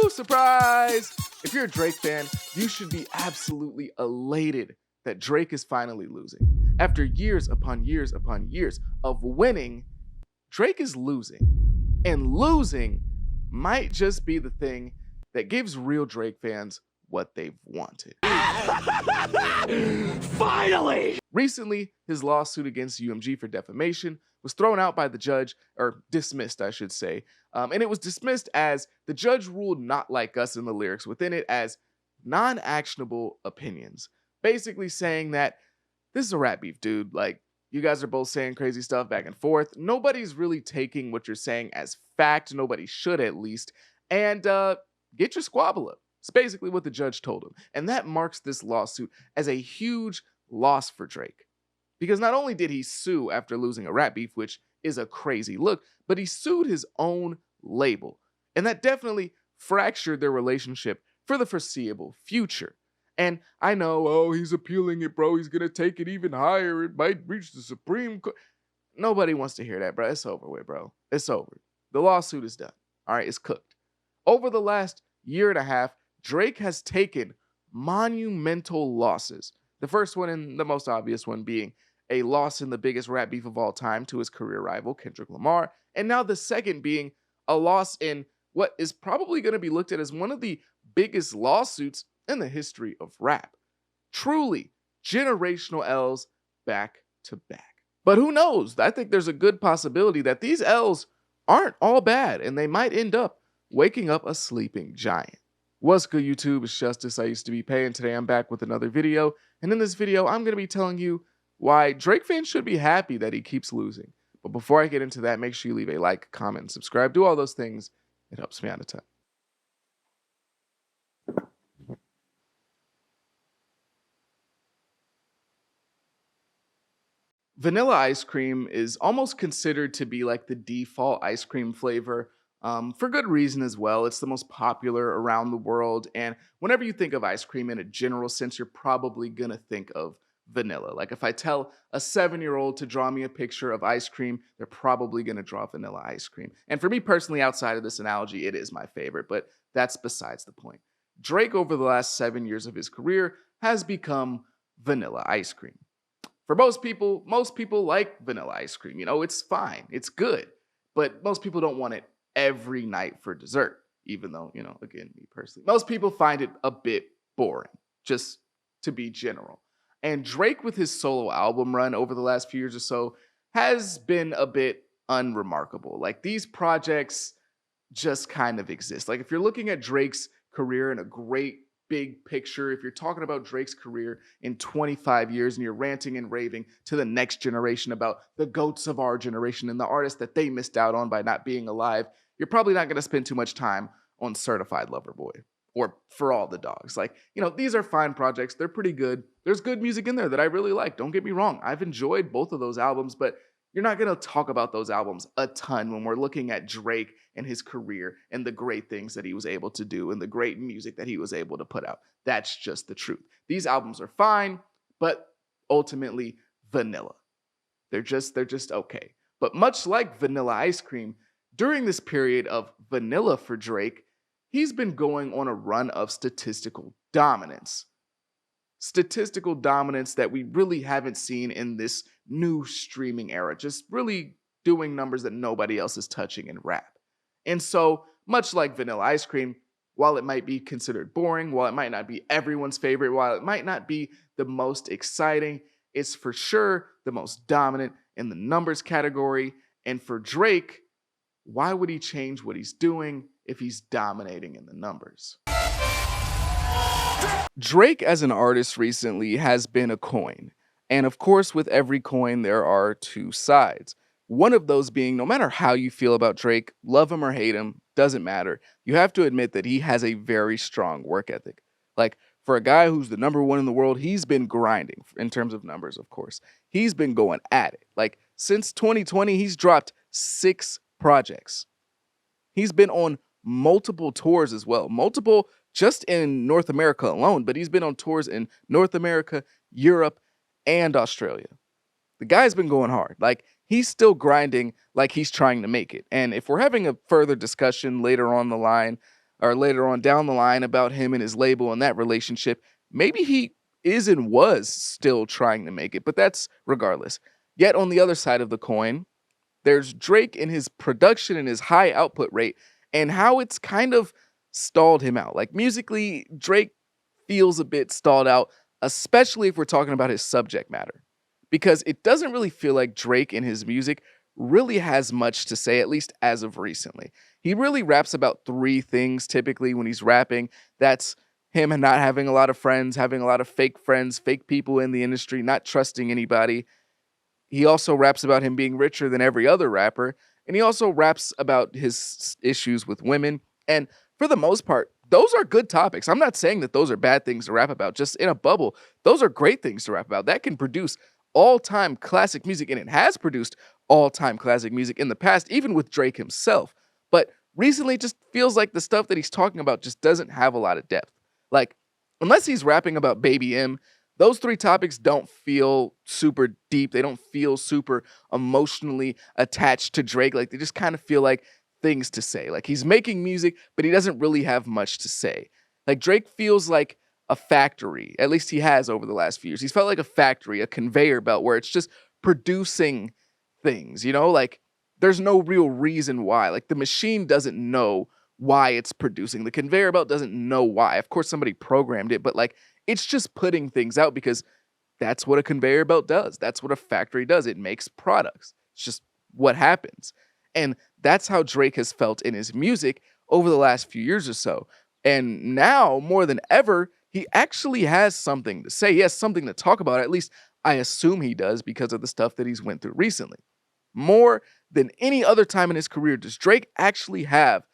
Woo! Surprise! If you're a Drake fan, you should be absolutely elated that Drake is finally losing. After years upon years upon years of winning, Drake is losing. And losing might just be the thing that gives real Drake fans what they've wanted. Finally! Recently, his lawsuit against UMG for defamation was thrown out by the judge, or dismissed, I should say. And it was dismissed as the judge ruled not like us in the lyrics within it as non-actionable opinions. Basically saying that this is a rap beef, dude. Like, you guys are both saying crazy stuff back and forth. Nobody's really taking what you're saying as fact. Nobody should, at least. And get your squabble up. It's basically what the judge told him. And that marks this lawsuit as a huge loss for Drake. Because not only did he sue after losing a rap beef, which is a crazy look, but he sued his own label. And that definitely fractured their relationship for the foreseeable future. And I know, oh, he's appealing it, bro. He's going to take it even higher. It might reach the Supreme Court. Nobody wants to hear that, bro. It's over with, bro. It's over. The lawsuit is done. All right, it's cooked. Over the last year and a half, Drake has taken monumental losses. The first one and the most obvious one being a loss in the biggest rap beef of all time to his career rival, Kendrick Lamar. And now the second being a loss in what is probably going to be looked at as one of the biggest lawsuits in the history of rap. Truly, generational L's back to back. But who knows? I think there's a good possibility that these L's aren't all bad and they might end up waking up a sleeping giant. What's good, YouTube? It's Justice. I used to be Pay, and today I'm back with another video. And in this video, I'm going to be telling you why Drake fans should be happy that he keeps losing. But before I get into that, make sure you leave a like, comment, and subscribe. Do all those things. It helps me out a ton. Vanilla ice cream is almost considered to be like the default ice cream flavor. For good reason as well. It's the most popular around the world. And whenever you think of ice cream in a general sense, you're probably going to think of vanilla. Like if I tell a 7-year-old to draw me a picture of ice cream, they're probably going to draw vanilla ice cream. And for me personally, outside of this analogy, it is my favorite, but that's besides the point. Drake, over the last 7 years of his career, has become vanilla ice cream. For most people like vanilla ice cream. You know, it's fine. It's good. But most people don't want it every night for dessert, even though, you know, again, me personally, most people find it a bit boring, just to be general. And Drake, with his solo album run over the last few years or so, has been a bit unremarkable. Like, these projects just kind of exist. Like, if you're looking at Drake's career in a great big picture, if you're talking about Drake's career in 25 years and you're ranting and raving to the next generation about the goats of our generation and the artists that they missed out on by not being alive, you're probably not going to spend too much time on Certified Lover Boy or For All the Dogs. Like, you know, these are fine projects. They're pretty good. There's good music in there that I really like. Don't get me wrong. I've enjoyed both of those albums, but you're not going to talk about those albums a ton when we're looking at Drake and his career and the great things that he was able to do and the great music that he was able to put out. That's just the truth. These albums are fine, but ultimately vanilla. They're just okay. But much like vanilla ice cream, during this period of vanilla for Drake, he's been going on a run of statistical dominance. Statistical dominance that we really haven't seen in this new streaming era, just really doing numbers that nobody else is touching in rap. And so, much like vanilla ice cream, while it might be considered boring, while it might not be everyone's favorite, while it might not be the most exciting, it's for sure the most dominant in the numbers category. And for Drake, why would he change what he's doing if he's dominating in the numbers? Drake as an artist recently has been a coin. And of course, with every coin, there are two sides. One of those being, no matter how you feel about Drake, love him or hate him, doesn't matter. You have to admit that he has a very strong work ethic. Like, for a guy who's the #1 in the world, he's been grinding in terms of numbers, of course. He's been going at it. Like, since 2020, he's dropped 6 projects. He's been on multiple tours as well. Multiple just in North America alone, but he's been on tours in North America, Europe, and Australia. The guy's been going hard. Like, he's still grinding like he's trying to make it. And if we're having a further discussion later on the line or later on down the line about him and his label and that relationship. Maybe he is and was still trying to make it, but that's regardless. Yet on the other side of the coin, there's Drake and his production and his high output rate and how it's kind of stalled him out. Like musically, Drake feels a bit stalled out, especially if we're talking about his subject matter. Because it doesn't really feel like Drake in his music really has much to say, at least as of recently. He really raps about three things typically when he's rapping. That's him not having a lot of friends, having a lot of fake friends, fake people in the industry, not trusting anybody. He also raps about him being richer than every other rapper, and he also raps about his issues with women. And for the most part, those are good topics. I'm not saying that those are bad things to rap about. Just in a bubble, those are great things to rap about. That can produce all-time classic music, and it has produced all-time classic music in the past, even with Drake himself. But recently, it just feels like the stuff that he's talking about just doesn't have a lot of depth. Like, unless he's rapping about Baby M, those three topics don't feel super deep. They don't feel super emotionally attached to Drake. Like, they just kind of feel like things to say. Like, he's making music, but he doesn't really have much to say. Like, Drake feels like a factory. At least he has over the last few years. He's felt like a factory, a conveyor belt where it's just producing things, you know? Like, there's no real reason why. Like, the machine doesn't know why it's producing. The conveyor belt doesn't know why. Of course, somebody programmed it, but like, it's just putting things out because that's what a conveyor belt does. That's what a factory does. It makes products. It's just what happens. And that's how Drake has felt in his music over the last few years or so. And now, more than ever, he actually has something to say. He has something to talk about. At least I assume he does because of the stuff that he's went through recently. More than any other time in his career, does Drake actually have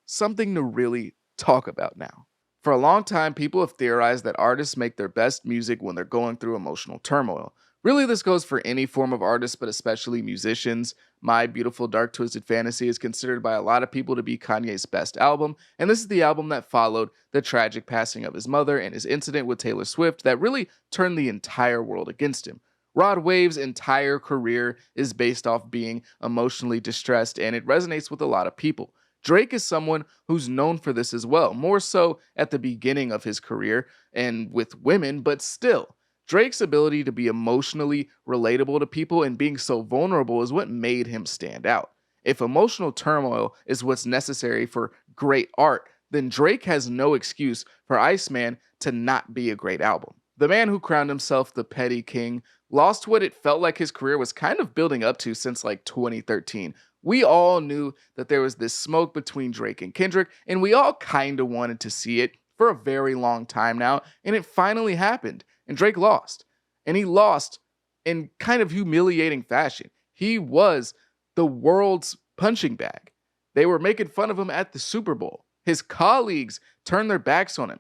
something to really talk about now? For a long time, people have theorized that artists make their best music when they're going through emotional turmoil. Really, this goes for any form of artist, but especially musicians. My Beautiful Dark Twisted Fantasy is considered by a lot of people to be Kanye's best album, and this is the album that followed the tragic passing of his mother and his incident with Taylor Swift that really turned the entire world against him. Rod Wave's entire career is based off being emotionally distressed, and it resonates with a lot of people. Drake is someone who's known for this as well, more so at the beginning of his career and with women, but still. Drake's ability to be emotionally relatable to people and being so vulnerable is what made him stand out. If emotional turmoil is what's necessary for great art, then Drake has no excuse for Iceman to not be a great album. The man who crowned himself the petty king lost what it felt like his career was kind of building up to since like 2013. We all knew that there was this smoke between Drake and Kendrick, and we all kind of wanted to see it for a very long time now, and it finally happened, and Drake lost. And he lost in kind of humiliating fashion. He was the world's punching bag. They were making fun of him at the Super Bowl. His colleagues turned their backs on him.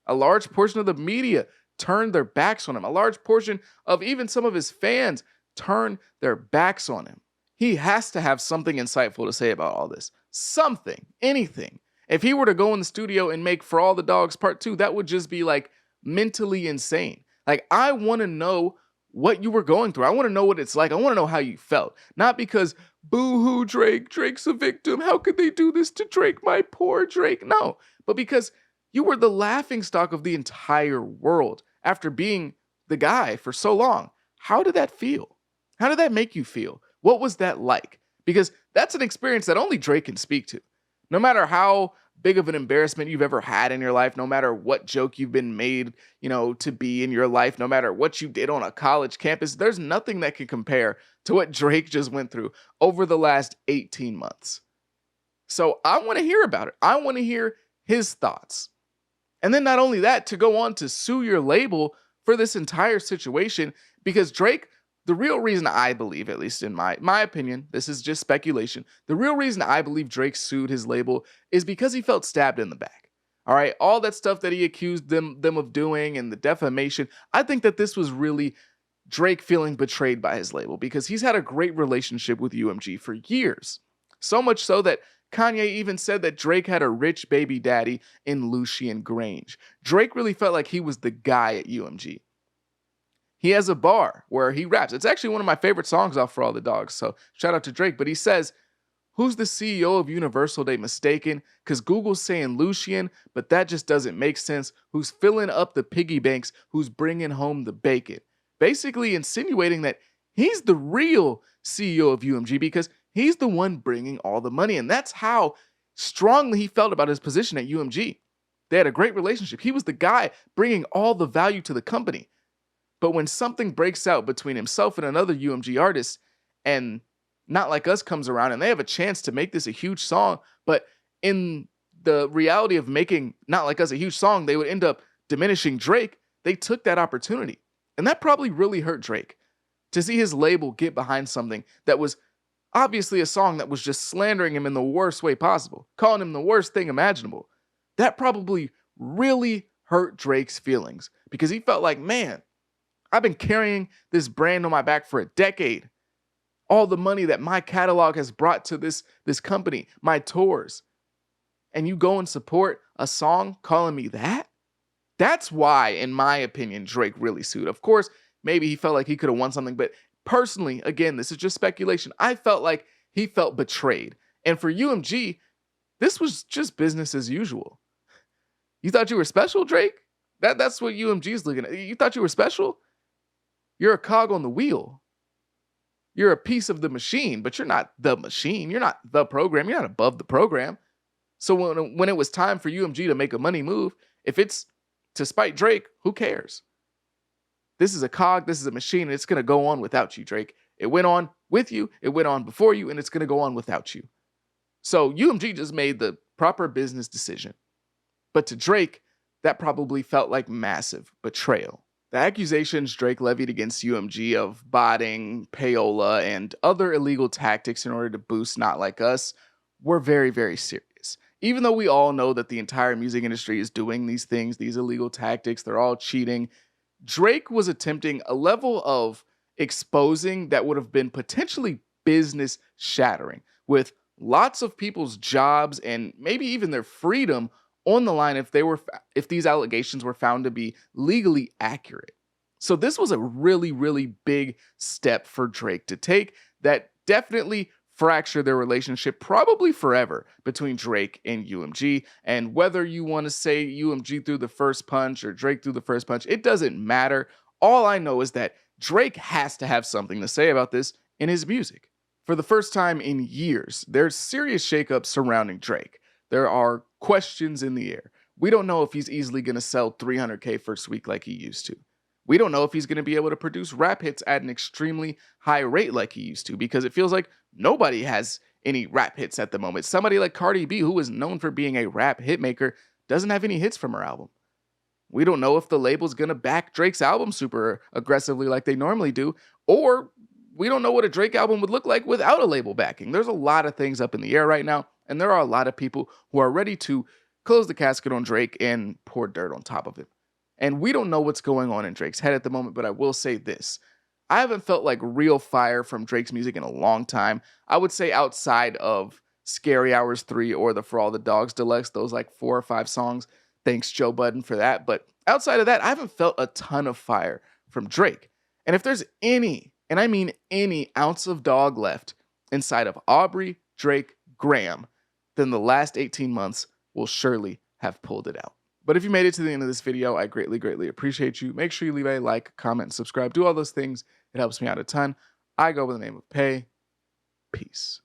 A large portion of the media turned their backs on him. A large portion of even some of his fans turned their backs on him. He has to have something insightful to say about all this. Something, anything. If he were to go in the studio and make For All the Dogs Part 2, that would just be like mentally insane. Like, I want to know what you were going through. I want to know what it's like. I want to know how you felt. Not because, boo-hoo, Drake, Drake's a victim. How could they do this to Drake, my poor Drake? No, but because you were the laughingstock of the entire world after being the guy for so long. How did that feel? How did that make you feel? What was that like? Because that's an experience that only Drake can speak to. No matter how big of an embarrassment you've ever had in your life, no matter what joke you've been made, to be in your life, no matter what you did on a college campus, there's nothing that can compare to what Drake just went through over the last 18 months. So I want to hear about it. I want to hear his thoughts. And then not only that, to go on to sue your label for this entire situation, because Drake, the real reason I believe, at least in my opinion, this is just speculation, the real reason I believe Drake sued his label is because he felt stabbed in the back. All right, all that stuff that he accused them of doing and the defamation, I think that this was really Drake feeling betrayed by his label because he's had a great relationship with UMG for years. So much so that Kanye even said that Drake had a rich baby daddy in Lucian Grange. Drake really felt like he was the guy at UMG. He has a bar where he raps. It's actually one of my favorite songs off For All the Dogs, so shout out to Drake. But he says, Who's the CEO of Universal they mistaken? Because Google's saying Lucian, but that just doesn't make sense. Who's filling up the piggy banks? Who's bringing home the bacon? Basically insinuating that he's the real CEO of UMG because he's the one bringing all the money. And that's how strongly he felt about his position at UMG. They had a great relationship. He was the guy bringing all the value to the company. But when something breaks out between himself and another UMG artist, and Not Like Us comes around and they have a chance to make this a huge song, but in the reality of making Not Like Us a huge song, they would end up diminishing Drake. They took that opportunity. And that probably really hurt Drake to see his label get behind something that was obviously a song that was just slandering him in the worst way possible, calling him the worst thing imaginable. That probably really hurt Drake's feelings because he felt like, man, I've been carrying this brand on my back for a decade. All the money that my catalog has brought to this company, my tours, and you go and support a song calling me that? That's why, in my opinion, Drake really sued. Of course, maybe he felt like he could have won something, but personally, again, this is just speculation. I felt like he felt betrayed. And for UMG, this was just business as usual. You thought you were special, Drake? That's what UMG is looking at. You thought you were special? You're a cog on the wheel. You're a piece of the machine, but you're not the machine. You're not the program. You're not above the program. So when it was time for UMG to make a money move, if it's to spite Drake, who cares? This is a cog, this is a machine, and it's going to go on without you, Drake. It went on with you, it went on before you, and it's going to go on without you. So UMG just made the proper business decision. But to Drake, that probably felt like massive betrayal. The accusations Drake levied against UMG of botting, payola, and other illegal tactics in order to boost Not Like Us were very, very serious. Even though we all know that the entire music industry is doing these things, these illegal tactics, they're all cheating, Drake was attempting a level of exposing that would have been potentially business shattering, with lots of people's jobs and maybe even their freedom on the line if these allegations were found to be legally accurate. So this was a really, really big step for Drake to take that definitely fractured their relationship probably forever between Drake and UMG. And whether you want to say UMG threw the first punch or Drake threw the first punch, it doesn't matter. All I know is that Drake has to have something to say about this in his music. For the first time in years, there's serious shakeups surrounding Drake. There are questions in the air. We don't know if he's easily going to sell 300K first week like he used to. We don't know if he's going to be able to produce rap hits at an extremely high rate like he used to, because it feels like nobody has any rap hits at the moment. Somebody like Cardi B, who is known for being a rap hitmaker, doesn't have any hits from her album. We don't know if the label's going to back Drake's album super aggressively like they normally do, or we don't know what a Drake album would look like without a label backing. There's a lot of things up in the air right now, and there are a lot of people who are ready to close the casket on Drake and pour dirt on top of it. And we don't know what's going on in Drake's head at the moment, but I will say this. I haven't felt like real fire from Drake's music in a long time. I would say outside of Scary Hours 3 or the For All the Dogs Deluxe, those like 4 or 5 songs. Thanks, Joe Budden, for that. But outside of that, I haven't felt a ton of fire from Drake. And if there's any, and I mean any ounce of dog left inside of Aubrey, Drake, Graham, then the last 18 months will surely have pulled it out. But if you made it to the end of this video, I greatly, greatly appreciate you. Make sure you leave a like, comment, and subscribe. Do all those things. It helps me out a ton. I go by the name of Pay. Peace.